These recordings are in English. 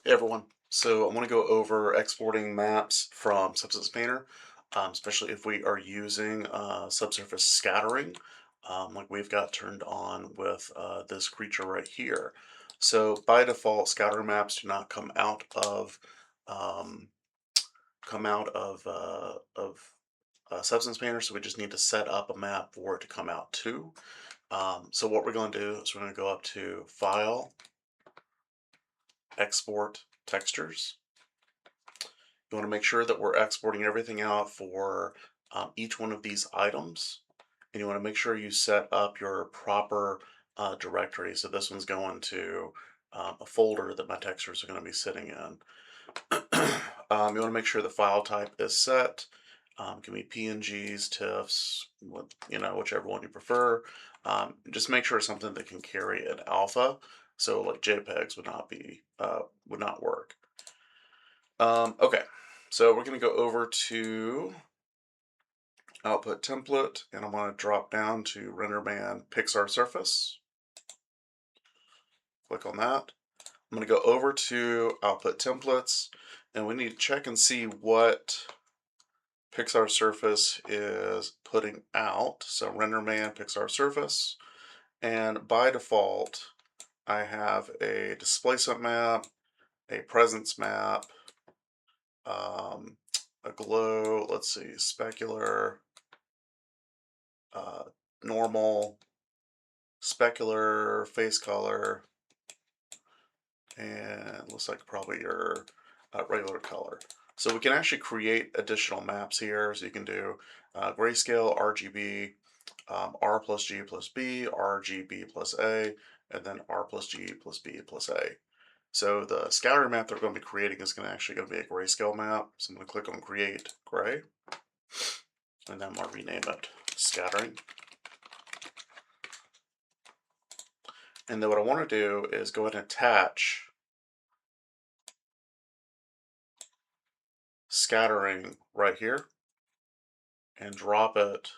Hey everyone. So I want to go over exporting maps from Substance Painter, especially if we are using subsurface scattering, like we've got turned on with this creature right here. So by default, scatter maps do not um, come out of Substance Painter, so we just need to set up a map for it to come out to. So what we're going to do is we're going to go up to File, Export Textures. You want to make sure that we're exporting everything out for each one of these items. And you want to make sure you set up your proper directory. So this one's going to a folder that my textures are going to be sitting in. You want to make sure the file type is set. Can be PNGs, TIFFs, whichever one you prefer. Just make sure it's something that can carry an alpha. So like JPEGs would not work. Okay, so we're going to go over to output template, and I'm going to drop down to RenderMan Pixar Surface. Click on that. I'm going to go over to output templates, and we need to check and see what Pixar Surface is putting out. So RenderMan Pixar Surface, and by default, I have a displacement map, a presence map, um, a glow, let's see, specular, uh, normal, specular, face color, and looks like probably your regular color. So we can actually create additional maps here. So you can do grayscale, RGB, R plus G plus B, RGB plus A, and then R plus G plus B plus A. So the scatter map that we're going to be creating is actually going to be a grayscale map. So I'm going to click on Create Gray, and then I'm going to rename it Scattering. And then what I want to do is go ahead and attach scattering right here and drop it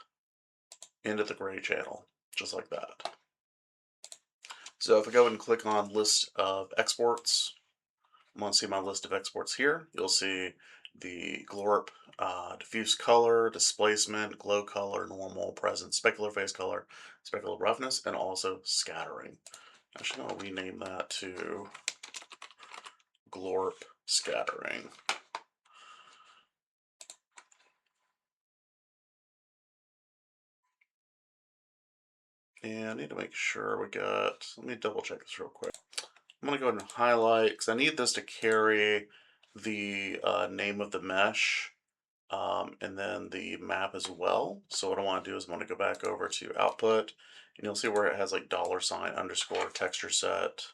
into the gray channel, just like that. So if I go ahead and click on list of exports, I'm going to see my list of exports here. You'll see the glorp, diffuse color, displacement, glow color, normal, present, specular face color, specular roughness, and also scattering. Actually, I'll rename that to glorp scattering. And I need to make sure let me double check this real quick. I'm going to go ahead and highlight, because I need this to carry the name of the mesh and then the map as well. So what I want to do is I'm going to go back over to output, and you'll see where it has like $ texture set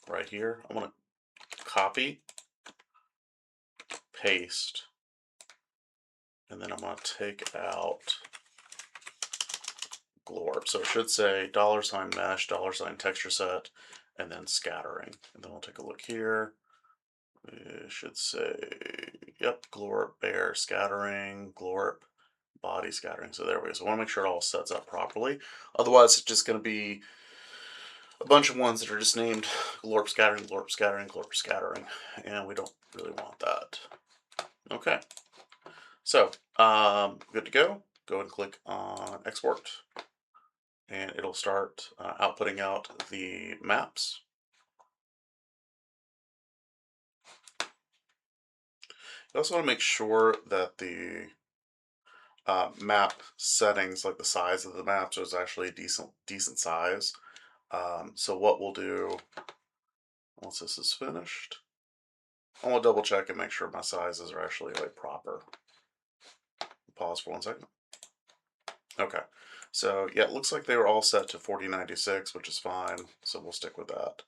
right here. I'm going to copy, paste, and then I'm going to take out glorp. So it should say $mesh, $texture set, and then scattering. And then we'll take a look here. It should say, yep, glorp, bear, scattering, glorp, body scattering. So there we go. So I want to make sure it all sets up properly. Otherwise, it's just going to be a bunch of ones that are just named glorp scattering, glorp scattering, glorp scattering. And we don't really want that. Okay. So, good to go. Go ahead and click on export. And it'll start outputting out the maps. You also want to make sure that the map settings, like the size of the maps, is actually a decent size. So what we'll do once this is finished, I'm gonna double check and make sure my sizes are actually like proper. Pause for 1 second. Okay, so yeah, it looks like they were all set to 4096, which is fine. So we'll stick with that.